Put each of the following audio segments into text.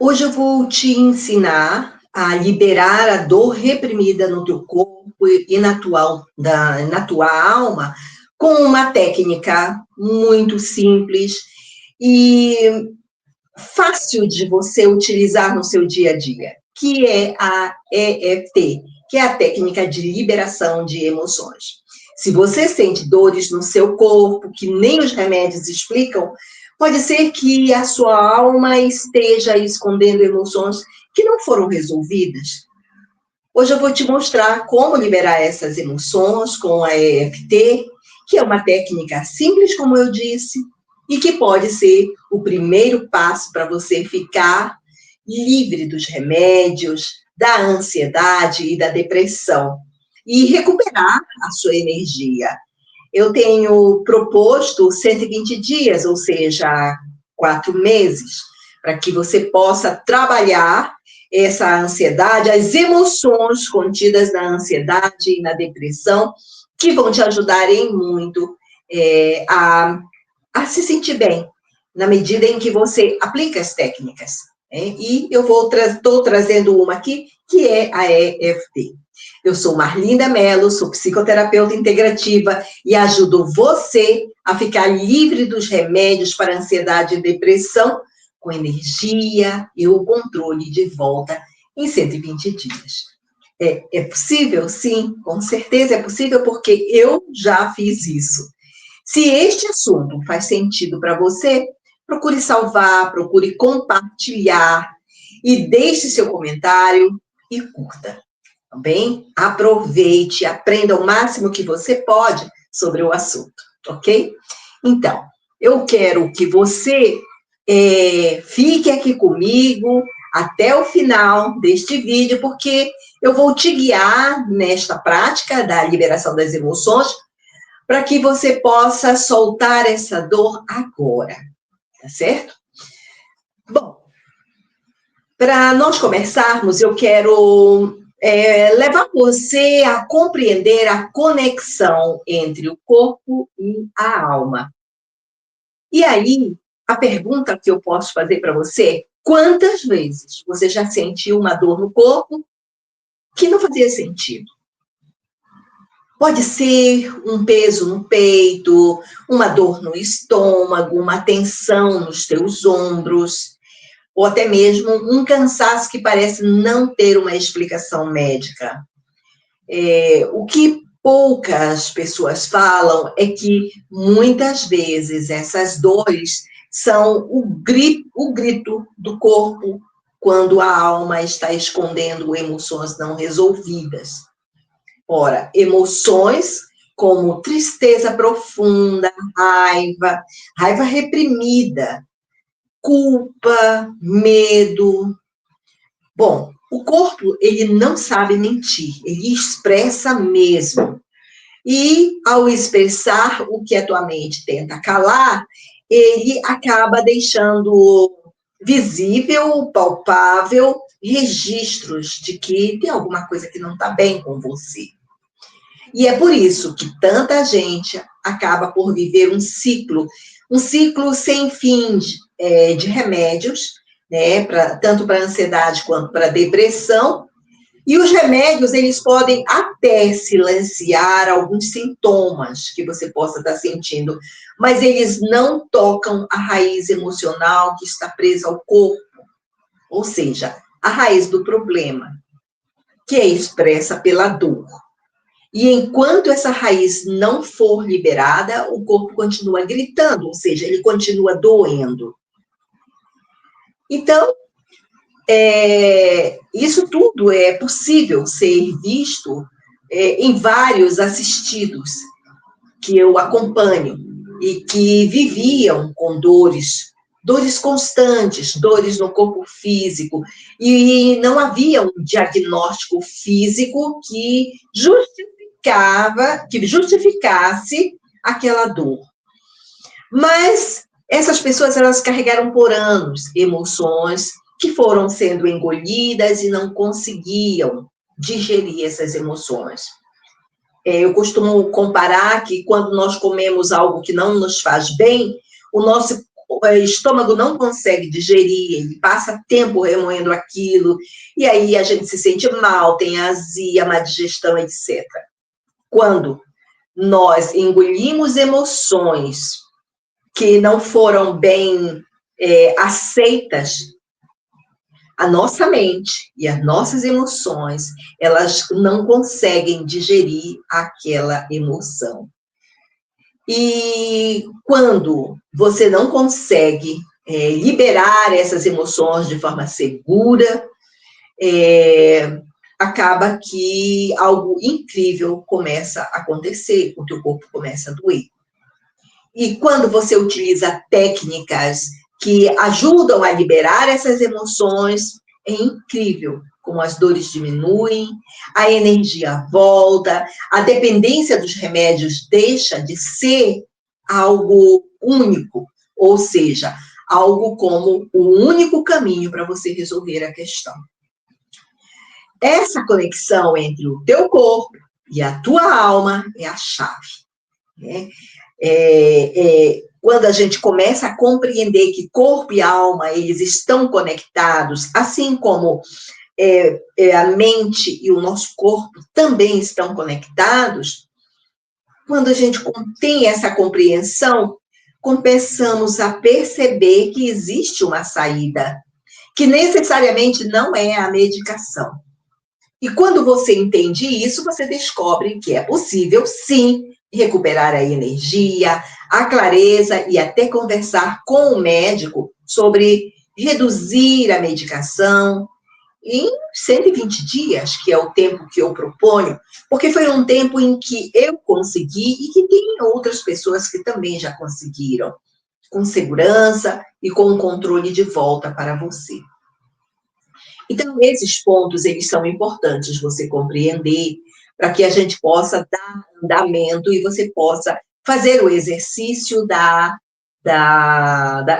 Hoje eu vou te ensinar a liberar a dor reprimida no teu corpo e na tua alma com uma técnica muito simples e fácil de você utilizar no seu dia a dia, que é a EFT, que é a técnica de liberação de emoções. Se você sente dores no seu corpo que nem os remédios explicam, pode ser que a sua alma esteja escondendo emoções que não foram resolvidas. Hoje eu vou te mostrar como liberar essas emoções com a EFT, que é uma técnica simples, como eu disse, e que pode ser o primeiro passo para você ficar livre dos remédios, da ansiedade e da depressão, e recuperar a sua energia. Eu tenho proposto 120 dias, ou seja, 4 meses, para que você possa trabalhar essa ansiedade, as emoções contidas na ansiedade e na depressão, que vão te ajudarem muito a se sentir bem, na medida em que você aplica as técnicas. E eu estou trazendo uma aqui, que é a EFT. Eu sou Marlinda Mello, sou psicoterapeuta integrativa e ajudo você a ficar livre dos remédios para ansiedade e depressão, com energia e o controle de volta em 120 dias. É possível? Sim, com certeza é possível, porque eu já fiz isso. Se este assunto faz sentido para você, procure salvar, procure compartilhar e deixe seu comentário e curta. Também aproveite, aprenda o máximo que você pode sobre o assunto, ok? Então, eu quero que você fique aqui comigo até o final deste vídeo, porque eu vou te guiar nesta prática da liberação das emoções, para que você possa soltar essa dor agora, tá certo? Bom, para nós começarmos, eu quero levar você a compreender a conexão entre o corpo e a alma. E aí, a pergunta que eu posso fazer para você é: quantas vezes você já sentiu uma dor no corpo que não fazia sentido? Pode ser um peso no peito, uma dor no estômago, uma tensão nos teus ombros, ou até mesmo um cansaço que parece não ter uma explicação médica. O que poucas pessoas falam é que, muitas vezes, essas dores são o grito do corpo quando a alma está escondendo emoções não resolvidas. Ora, emoções como tristeza profunda, raiva reprimida, culpa, medo. Bom, o corpo, ele não sabe mentir, ele expressa mesmo. E, ao expressar o que a tua mente tenta calar, ele acaba deixando visível, palpável, registros de que tem alguma coisa que não está bem com você. E é por isso que tanta gente acaba por viver um ciclo sem fim de remédios, né, tanto para ansiedade quanto para depressão. E os remédios, eles podem até silenciar alguns sintomas que você possa estar sentindo, mas eles não tocam a raiz emocional que está presa ao corpo, ou seja, a raiz do problema, que é expressa pela dor. E enquanto essa raiz não for liberada, o corpo continua gritando, ou seja, ele continua doendo. Então, isso tudo é possível ser visto em vários assistidos que eu acompanho e que viviam com dores constantes, dores no corpo físico, e não havia um diagnóstico físico que justificasse aquela dor. Mas essas pessoas, elas carregaram por anos emoções que foram sendo engolidas e não conseguiam digerir essas emoções. Eu costumo comparar que quando nós comemos algo que não nos faz bem, o nosso estômago não consegue digerir, ele passa tempo remoendo aquilo, e aí a gente se sente mal, tem azia, má digestão, etc. Quando nós engolimos emoções que não foram bem aceitas, a nossa mente e as nossas emoções, elas não conseguem digerir aquela emoção. E quando você não consegue liberar essas emoções de forma segura, acaba que algo incrível começa a acontecer, o teu corpo começa a doer. E quando você utiliza técnicas que ajudam a liberar essas emoções, é incrível como as dores diminuem, a energia volta, a dependência dos remédios deixa de ser algo único, ou seja, algo como o único caminho para você resolver a questão. Essa conexão entre o teu corpo e a tua alma é a chave, né? Quando a gente começa a compreender que corpo e alma, eles estão conectados, assim como a mente e o nosso corpo também estão conectados, quando a gente tem essa compreensão, começamos a perceber que existe uma saída, que necessariamente não é a medicação. E quando você entende isso, você descobre que é possível, sim, recuperar a energia, a clareza e até conversar com o médico sobre reduzir a medicação em 120 dias, que é o tempo que eu proponho, porque foi um tempo em que eu consegui e que tem outras pessoas que também já conseguiram, com segurança e com controle de volta para você. Então, esses pontos, eles são importantes você compreender, para que a gente possa dar andamento e você possa fazer o exercício da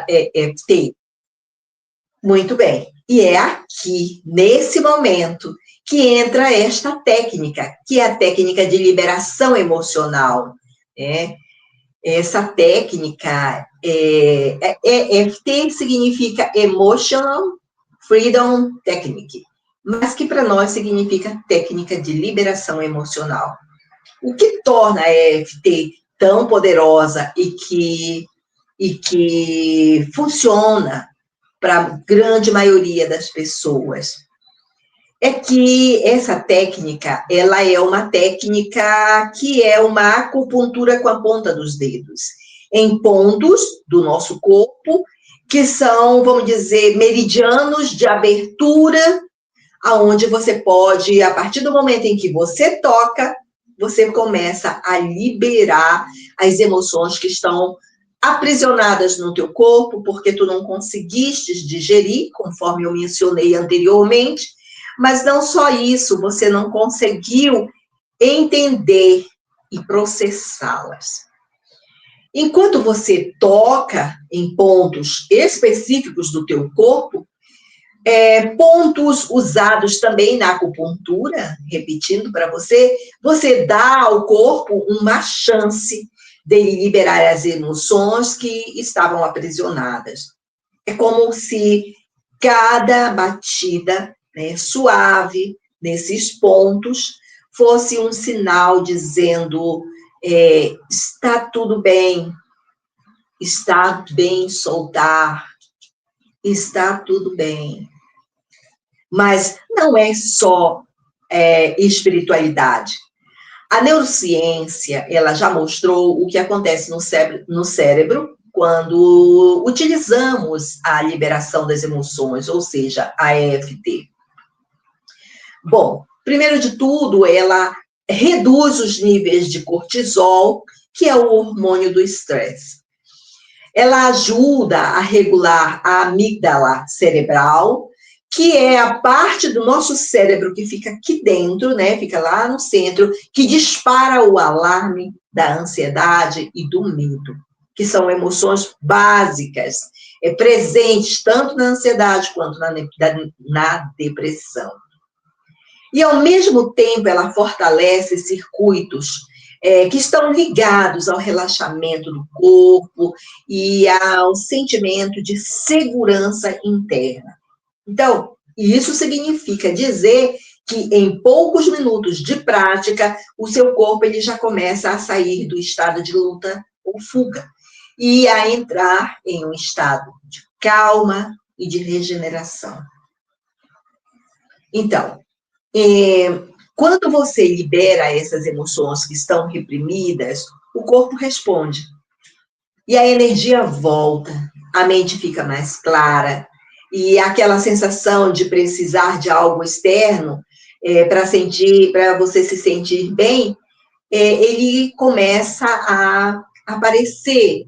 EFT. Muito bem. E é aqui, nesse momento, que entra esta técnica, que é a técnica de liberação emocional. Essa técnica, EFT significa Emotional Freedom Technique, mas que para nós significa técnica de liberação emocional. O que torna a EFT tão poderosa e que funciona para a grande maioria das pessoas é que essa técnica, ela é uma técnica que é uma acupuntura com a ponta dos dedos, em pontos do nosso corpo que são, vamos dizer, meridianos de abertura, aonde você pode, a partir do momento em que você toca, você começa a liberar as emoções que estão aprisionadas no teu corpo, porque tu não conseguiste digerir, conforme eu mencionei anteriormente, mas não só isso, você não conseguiu entender e processá-las. Enquanto você toca em pontos específicos do teu corpo, pontos usados também na acupuntura, repetindo para você, você dá ao corpo uma chance dele liberar as emoções que estavam aprisionadas. É como se cada batida suave nesses pontos fosse um sinal dizendo está tudo bem soltar, está tudo bem. Mas não é só espiritualidade. A neurociência, ela já mostrou o que acontece no cérebro quando utilizamos a liberação das emoções, ou seja, a EFT. Bom, primeiro de tudo, ela reduz os níveis de cortisol, que é o hormônio do estresse. Ela ajuda a regular a amígdala cerebral, que é a parte do nosso cérebro que fica aqui dentro, né? Fica lá no centro, que dispara o alarme da ansiedade e do medo, que são emoções básicas, presentes tanto na ansiedade quanto na depressão. E, ao mesmo tempo, ela fortalece circuitos que estão ligados ao relaxamento do corpo e ao sentimento de segurança interna. Então, isso significa dizer que em poucos minutos de prática, o seu corpo ele já começa a sair do estado de luta ou fuga e a entrar em um estado de calma e de regeneração. Então, quando você libera essas emoções que estão reprimidas, o corpo responde. E a energia volta, a mente fica mais clara, e aquela sensação de precisar de algo externo para você se sentir bem, ele começa a aparecer.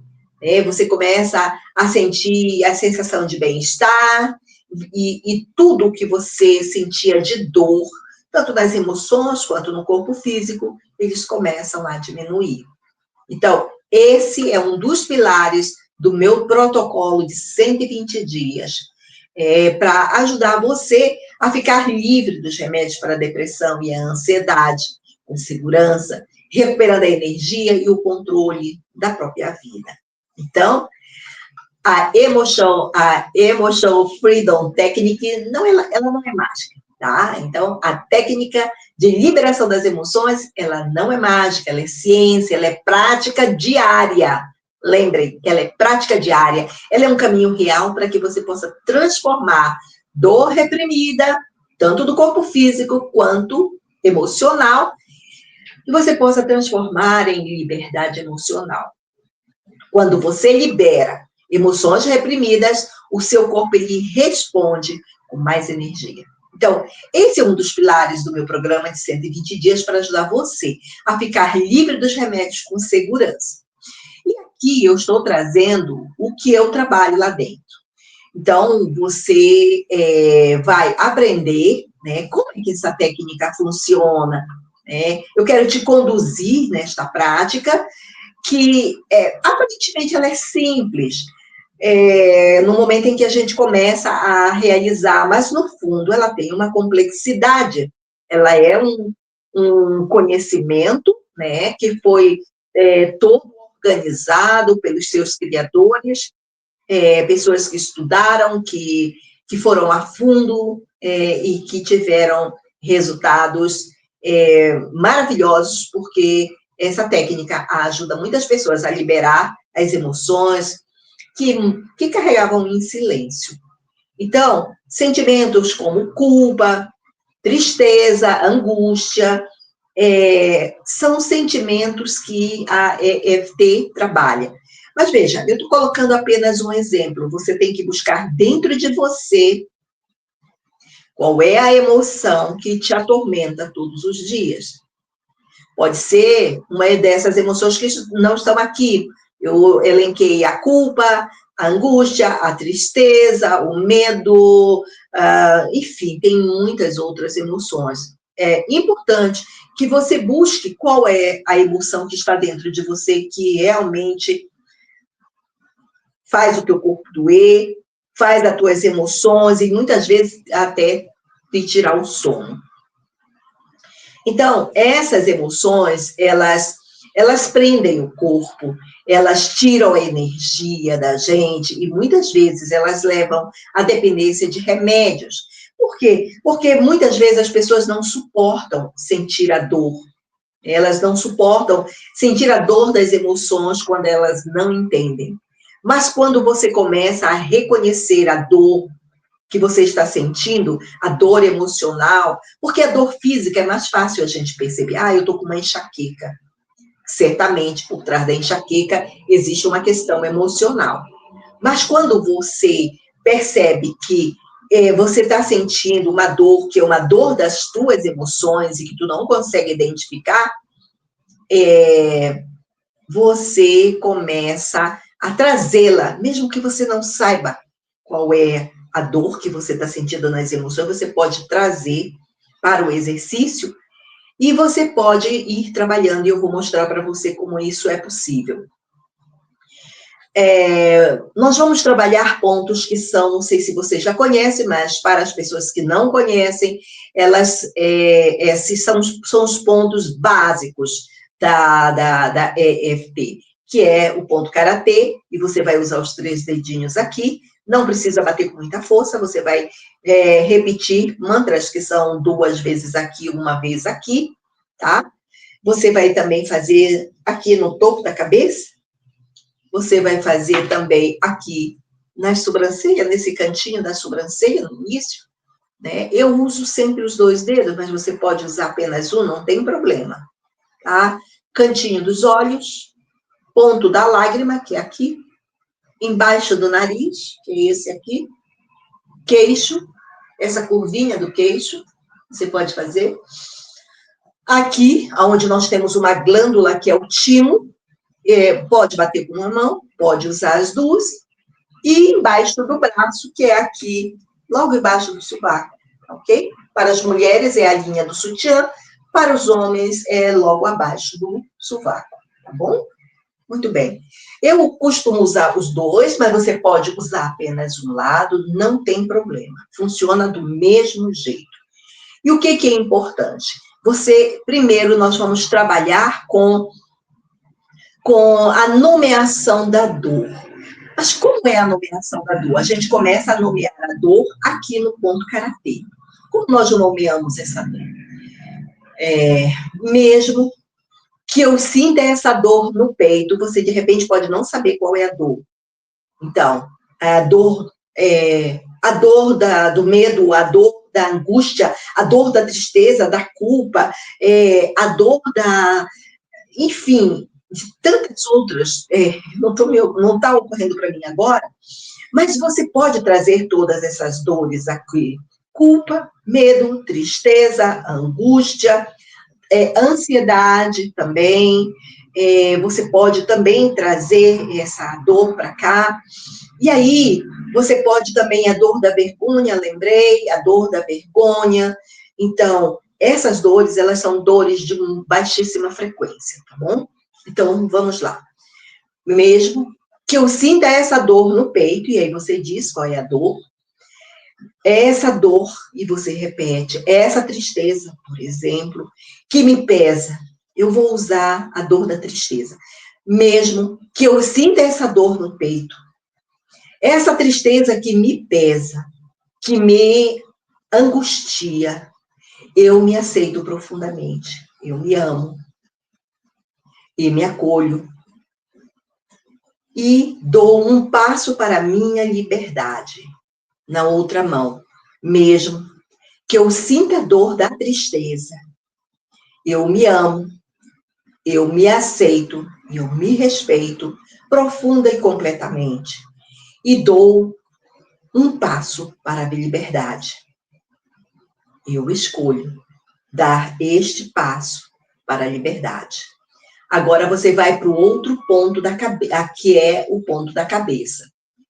Você começa a sentir a sensação de bem-estar, e tudo que você sentia de dor, tanto nas emoções quanto no corpo físico, eles começam a diminuir. Então, esse é um dos pilares do meu protocolo de 120 dias, para ajudar você a ficar livre dos remédios para a depressão e a ansiedade, com segurança, recuperando a energia e o controle da própria vida. Então, a Emotion Freedom Technique, ela não é mágica, tá? Então, a técnica de liberação das emoções, ela não é mágica, ela é ciência, ela é prática diária. Lembrem que ela é prática diária, ela é um caminho real para que você possa transformar dor reprimida, tanto do corpo físico quanto emocional, e você possa transformar em liberdade emocional. Quando você libera emoções reprimidas, o seu corpo ele responde com mais energia. Então, esse é um dos pilares do meu programa de 120 dias para ajudar você a ficar livre dos remédios com segurança. E aqui eu estou trazendo o que eu trabalho lá dentro. Então, você vai aprender, né, como é que essa técnica funciona. Eu quero te conduzir nesta prática, que aparentemente ela é simples, no momento em que a gente começa a realizar, mas no fundo ela tem uma complexidade, ela é um conhecimento, né, que foi todo organizado pelos seus criadores, pessoas que estudaram, que foram a fundo e que tiveram resultados maravilhosos, porque essa técnica ajuda muitas pessoas a liberar as emoções que carregavam em silêncio. Então, sentimentos como culpa, tristeza, angústia, são sentimentos que a EFT trabalha. Mas veja, eu estou colocando apenas um exemplo. Você tem que buscar dentro de você qual é a emoção que te atormenta todos os dias. Pode ser uma dessas emoções que não estão aqui. Eu elenquei a culpa, a angústia, a tristeza, o medo, enfim, tem muitas outras emoções. É importante que você busque qual é a emoção que está dentro de você que realmente faz o teu corpo doer, faz as tuas emoções e muitas vezes até te tirar o sono. Então, essas emoções, elas prendem o corpo, elas tiram a energia da gente e muitas vezes elas levam à dependência de remédios. Por quê? Porque muitas vezes as pessoas não suportam sentir a dor. Elas não suportam sentir a dor das emoções quando elas não entendem. Mas quando você começa a reconhecer a dor que você está sentindo, a dor emocional, porque a dor física é mais fácil a gente perceber. Eu estou com uma enxaqueca. Certamente, por trás da enxaqueca, existe uma questão emocional. Mas quando você percebe que você está sentindo uma dor, que é uma dor das tuas emoções e que tu não consegue identificar, você começa a trazê-la, mesmo que você não saiba qual é a dor que você está sentindo nas emoções, você pode trazer para o exercício e você pode ir trabalhando, e eu vou mostrar para você como isso é possível. Nós vamos trabalhar pontos que são, não sei se você já conhece, mas para as pessoas que não conhecem, esses são os pontos básicos. da EFT, que é o ponto karatê, e você vai usar os 3 dedinhos aqui, não precisa bater com muita força, você vai repetir mantras que são 2 vezes aqui, 1 vez aqui, tá? Você vai também fazer aqui no topo da cabeça, você vai fazer também aqui nas sobrancelhas, nesse cantinho da sobrancelha, no início, né? Eu uso sempre os 2 dedos, mas você pode usar apenas um, não tem problema, tá? Cantinho dos olhos, ponto da lágrima, que é aqui, embaixo do nariz, que é esse aqui, queixo, essa curvinha do queixo, você pode fazer. Aqui, onde nós temos uma glândula, que é o timo, pode bater com uma mão, pode usar as 2, e embaixo do braço, que é aqui, logo embaixo do sovaco, ok? Para as mulheres é a linha do sutiã, para os homens é logo abaixo do sovaco, tá bom? Muito bem. Eu costumo usar os 2, mas você pode usar apenas um lado, não tem problema. Funciona do mesmo jeito. E o que é importante? Primeiro, nós vamos trabalhar com a nomeação da dor. Mas como é a nomeação da dor? A gente começa a nomear a dor aqui no ponto karatê. Como nós nomeamos essa dor? Mesmo que eu sinta essa dor no peito, você de repente pode não saber qual é a dor. Então, a dor do medo, a dor da angústia, a dor da tristeza, da culpa, a dor enfim, de tantas outras, não está ocorrendo para mim agora, mas você pode trazer todas essas dores aqui. Culpa, medo, tristeza, angústia, ansiedade também, você pode também trazer essa dor para cá. E aí, você pode também, a dor da vergonha, lembrei, a dor da vergonha. Então, essas dores, elas são dores de baixíssima frequência, tá bom? Então, vamos lá. Mesmo que eu sinta essa dor no peito, e aí você diz qual é a dor, essa dor, e você repete, essa tristeza, por exemplo, que me pesa, eu vou usar a dor da tristeza. Mesmo que eu sinta essa dor no peito, essa tristeza que me pesa, que me angustia, eu me aceito profundamente, eu me amo, e me acolho, e dou um passo para a minha liberdade, na outra mão, mesmo que eu sinta a dor da tristeza, eu me amo, eu me aceito, eu me respeito profunda e completamente, e dou um passo para a liberdade. Eu escolho dar este passo para a liberdade. Agora você vai para o outro ponto da cabeça, que é o ponto da cabeça.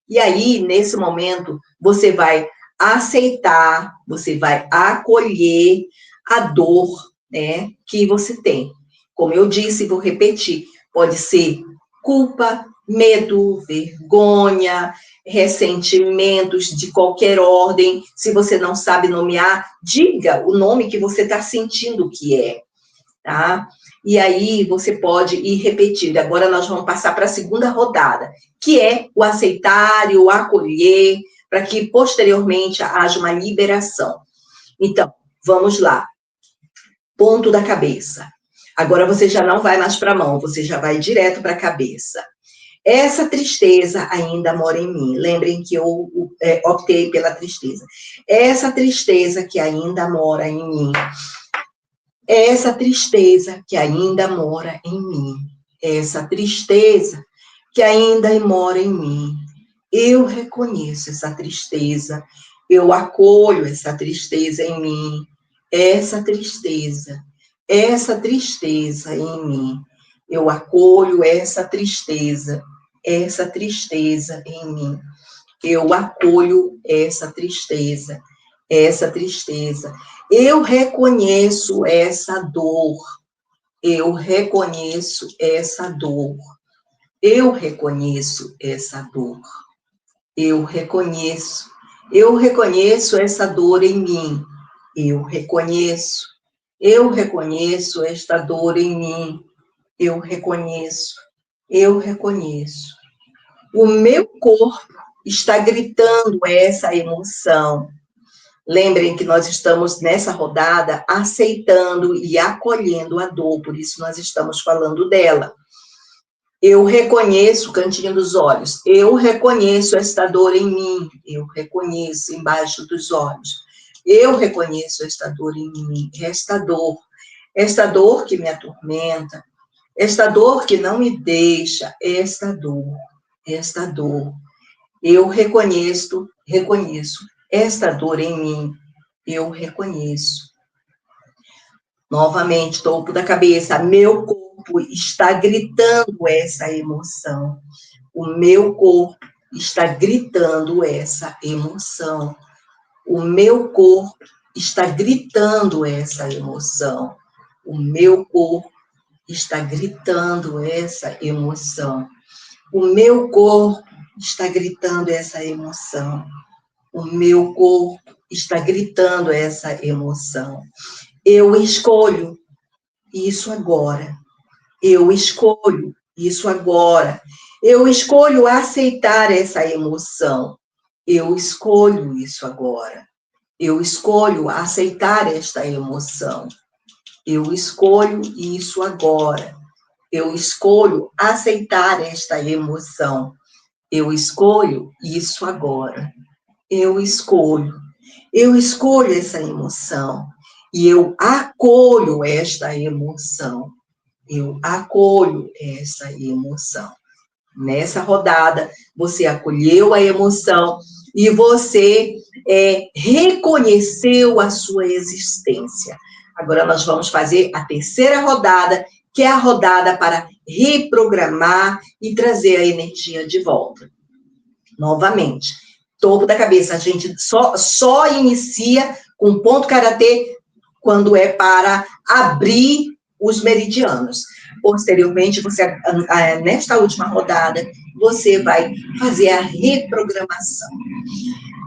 E aí, nesse momento, você vai aceitar, você vai acolher a dor, né, que você tem. Como eu disse, vou repetir, pode ser culpa, medo, vergonha, ressentimentos de qualquer ordem. Se você não sabe nomear, diga o nome que você está sentindo que é, tá? E aí você pode ir repetindo. Agora nós vamos passar para a segunda rodada, que é o aceitar e o acolher, para que posteriormente haja uma liberação. Então, vamos lá. Ponto da cabeça. Agora você já não vai mais para a mão, você já vai direto para a cabeça. Essa tristeza ainda mora em mim. Lembrem que eu optei pela tristeza. Essa tristeza que ainda mora em mim. Essa tristeza que ainda mora em mim. Essa tristeza que ainda mora em mim. Eu reconheço essa tristeza. Eu acolho essa tristeza em mim. Essa tristeza em mim. Eu acolho essa tristeza em mim. Eu acolho essa tristeza. Eu reconheço essa dor. Eu reconheço essa dor. Eu reconheço essa dor. Eu reconheço essa dor em mim. Eu reconheço esta dor em mim. eu reconheço, eu reconheço. O meu corpo está gritando essa emoção. Lembrem que nós estamos nessa rodada aceitando e acolhendo a dor, por isso nós estamos falando dela. Eu reconheço o cantinho dos olhos, eu reconheço esta dor em mim, eu reconheço embaixo dos olhos, eu reconheço esta dor em mim, esta dor que me atormenta, esta dor que não me deixa, esta dor. Eu reconheço esta dor em mim, eu reconheço. Novamente, topo da cabeça, meu corpo está gritando essa emoção. O meu corpo está gritando essa emoção. O meu corpo está gritando essa emoção. O meu corpo está gritando essa emoção. O meu corpo está gritando essa emoção. O meu corpo está gritando essa emoção. Eu escolho isso agora. Eu escolho isso agora. Eu escolho aceitar essa emoção. Eu escolho isso agora. Eu escolho aceitar esta emoção. Eu escolho isso agora. Eu escolho aceitar esta emoção. Eu escolho isso agora. Eu escolho essa emoção. E eu acolho esta emoção. Eu acolho essa emoção. Nessa rodada, você acolheu a emoção e você reconheceu a sua existência. Agora nós vamos fazer a terceira rodada, que é a rodada para reprogramar e trazer a energia de volta. Novamente, topo da cabeça, a gente só inicia com ponto karatê quando é para abrir os meridianos. Posteriormente, você, nesta última rodada, você vai fazer a reprogramação.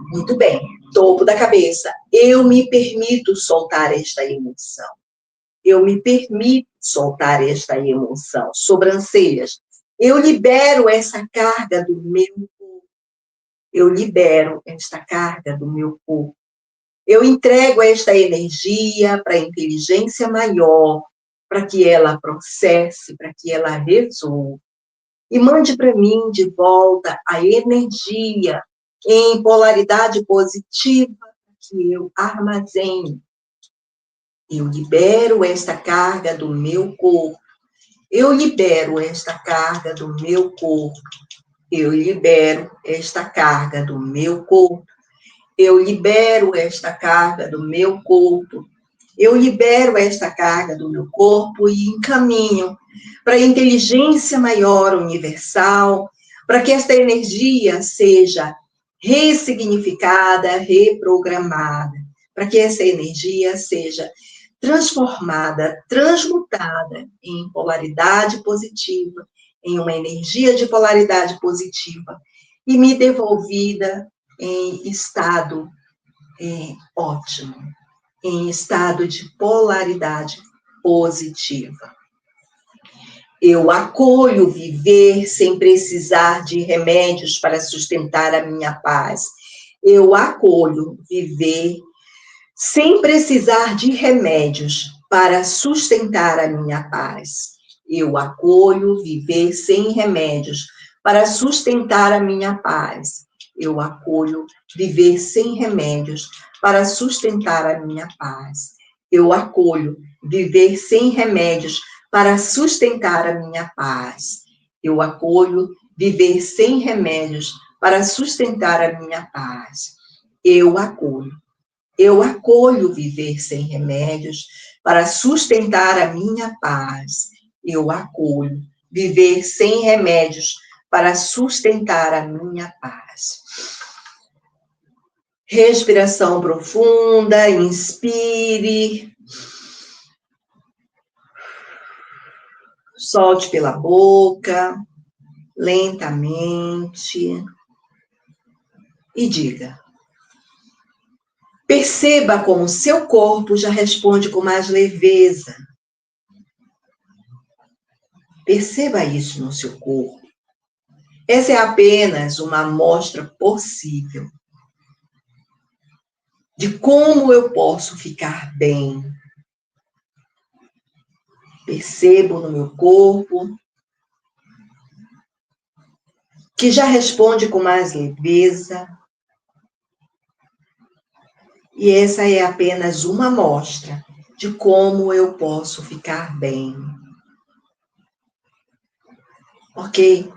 Muito bem, topo da cabeça, eu me permito soltar esta emoção. Eu me permito soltar esta emoção. Sobrancelhas, eu libero essa carga do meu corpo. Eu libero esta carga do meu corpo. Eu entrego esta energia para a inteligência maior, para que ela processe, para que ela resolva. E mande para mim de volta a energia em polaridade positiva que eu armazeno. Eu libero esta carga do meu corpo. Eu libero esta carga do meu corpo. Eu libero esta carga do meu corpo. Eu libero esta carga do meu corpo. Eu libero esta carga do meu corpo e encaminho para a inteligência maior universal, para que esta energia seja ressignificada, reprogramada, para que essa energia seja transformada, transmutada em polaridade positiva, em uma energia de polaridade positiva e me devolvida em estado ótimo, em estado de polaridade positiva. Eu acolho viver sem precisar de remédios para sustentar a minha paz. Eu acolho viver sem precisar de remédios para sustentar a minha paz. Eu acolho viver sem remédios para sustentar a minha paz. Eu acolho viver sem remédios para sustentar a minha paz. Eu acolho viver sem remédios para sustentar a minha paz. Eu acolho viver sem remédios para sustentar a minha paz. Eu acolho viver sem remédios para sustentar a minha paz. Eu acolho viver sem remédios para sustentar a minha paz. Respiração profunda, inspire. Solte pela boca, lentamente. E diga: perceba como seu corpo já responde com mais leveza. Perceba isso no seu corpo. Essa é apenas uma amostra possível de como eu posso ficar bem. Percebo no meu corpo que já responde com mais leveza. E essa é apenas uma amostra de como eu posso ficar bem. Ok?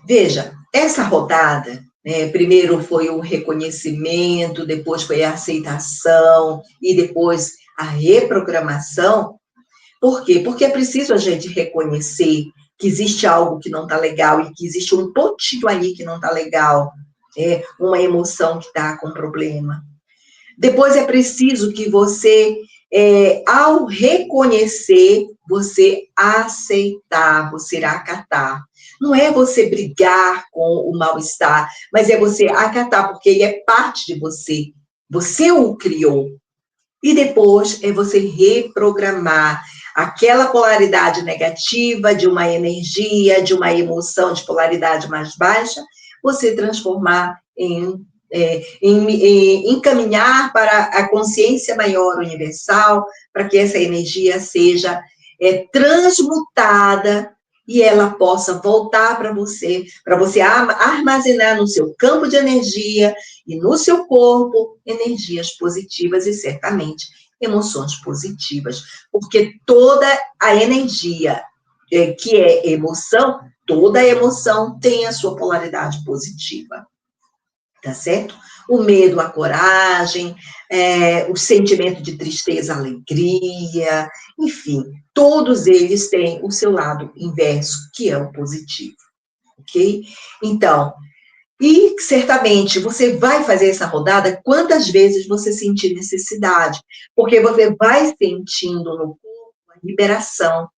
Veja, essa rodada, né, primeiro foi o reconhecimento, depois foi a aceitação e depois a reprogramação. Por quê? Porque é preciso a gente reconhecer que existe algo que não está legal e que existe um pontinho ali que não está legal, uma emoção que está com problema. Depois é preciso que você, ao reconhecer, você aceitar, você acatar. Não é você brigar com o mal-estar, mas é você acatar, porque ele é parte de você. Você o criou. E depois é você reprogramar aquela polaridade negativa de uma energia, de uma emoção de polaridade mais baixa, você transformar encaminhar para a consciência maior universal, para que essa energia seja transmutada e ela possa voltar para você armazenar no seu campo de energia e no seu corpo energias positivas e certamente emoções positivas, porque toda a energia que é emoção, toda emoção tem a sua polaridade positiva. Tá certo? O medo, a coragem, o sentimento de tristeza, alegria, enfim, todos eles têm o seu lado inverso, que é o positivo, ok? Então, e certamente você vai fazer essa rodada quantas vezes você sentir necessidade, porque você vai sentindo no corpo a liberação.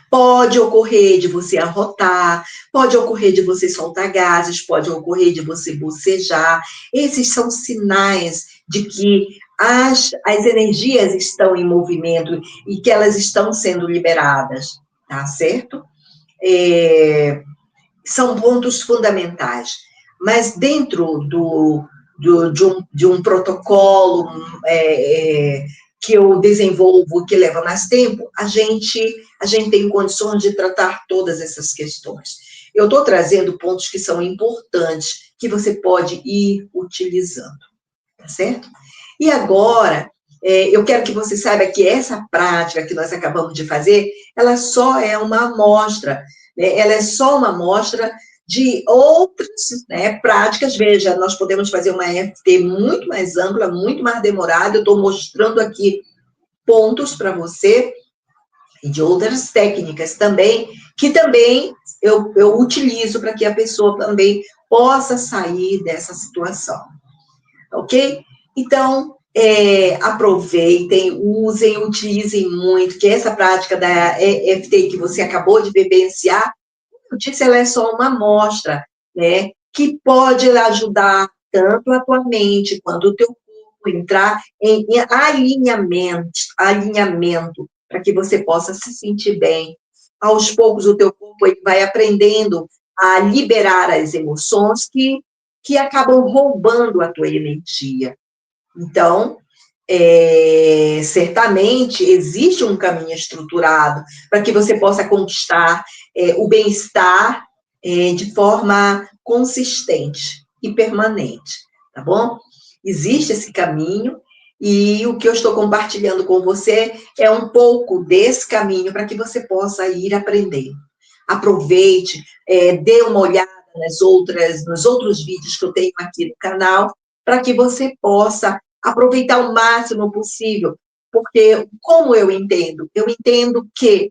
Pode ocorrer de você arrotar, pode ocorrer de você soltar gases, pode ocorrer de você bocejar. Esses são sinais de que as energias estão em movimento e que elas estão sendo liberadas, tá certo? São pontos fundamentais. Mas dentro de um protocolo que eu desenvolvo, que leva mais tempo, a gente tem condições de tratar todas essas questões. Eu estou trazendo pontos que são importantes, que você pode ir utilizando, tá certo? E agora, eu quero que você saiba que essa prática que nós acabamos de fazer, ela só é uma amostra, né? Ela é só uma amostra de outras, né, práticas. Veja, nós podemos fazer uma EFT muito mais ampla, muito mais demorada. Eu estou mostrando aqui pontos para você e de outras técnicas também, que também eu utilizo para que a pessoa também possa sair dessa situação, ok? Então, aproveitem, usem, utilizem muito, que essa prática da EFT que você acabou de vivenciar, eu disse, ela é só uma amostra, né, que pode ajudar tanto a tua mente quanto o teu corpo entrar em alinhamento, para que você possa se sentir bem. Aos poucos, o teu corpo vai aprendendo a liberar as emoções que acabam roubando a tua energia. Então, certamente existe um caminho estruturado para que você possa conquistar o bem-estar de forma consistente e permanente, tá bom? Existe esse caminho e o que eu estou compartilhando com você é um pouco desse caminho para que você possa ir aprendendo. Aproveite, dê uma olhada nos outros vídeos que eu tenho aqui no canal, para que você possa aproveitar o máximo possível, porque como eu entendo? Eu entendo que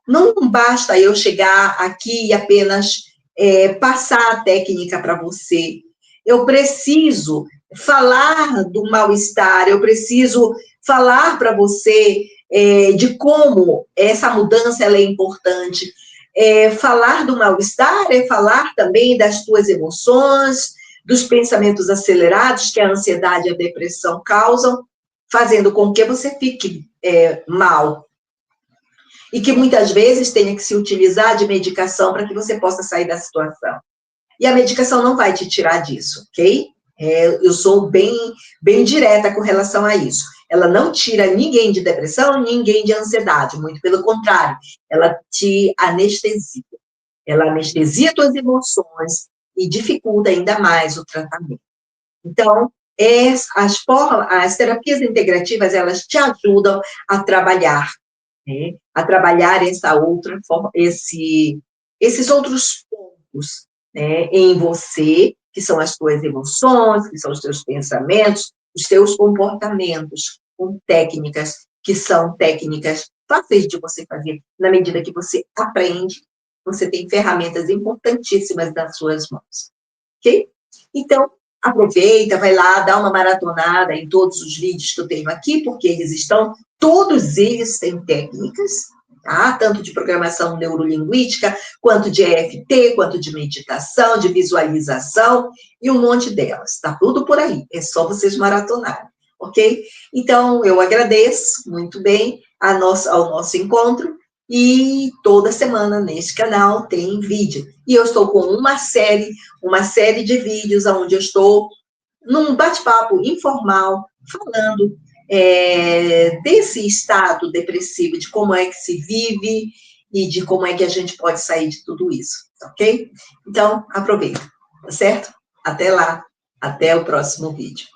não basta eu chegar aqui e apenas passar a técnica para você. Eu preciso falar do mal-estar, eu preciso falar para você de como essa mudança ela é importante. Falar do mal-estar é falar também das tuas emoções, dos pensamentos acelerados que a ansiedade e a depressão causam, fazendo com que você fique mal. e que muitas vezes tenha que se utilizar de medicação para que você possa sair da situação. E a medicação não vai te tirar disso, ok? Eu sou bem direta com relação a isso. Ela não tira ninguém de depressão, ninguém de ansiedade, muito pelo contrário, ela te anestesia. Ela anestesia suas emoções e dificulta ainda mais o tratamento. Então, as terapias integrativas, elas te ajudam a trabalhar, né? A trabalhar essa outra forma, esses outros pontos, né, em você, que são as suas emoções, que são os seus pensamentos, os seus comportamentos, com técnicas que são técnicas fáceis de você fazer, na medida que você aprende, você tem ferramentas importantíssimas nas suas mãos, ok? Então, aproveita, vai lá, dá uma maratonada em todos os vídeos que eu tenho aqui, porque todos eles têm técnicas, tá? Tanto de programação neurolinguística, quanto de EFT, quanto de meditação, de visualização, e um monte delas, tá tudo por aí, é só vocês maratonarem, ok? Então, eu agradeço muito bem ao nosso encontro, e toda semana neste canal tem vídeo, e eu estou com uma série de vídeos onde eu estou num bate-papo informal, falando desse estado depressivo, de como é que se vive e de como é que a gente pode sair de tudo isso, ok? Então, aproveita, tá certo? Até lá, até o próximo vídeo.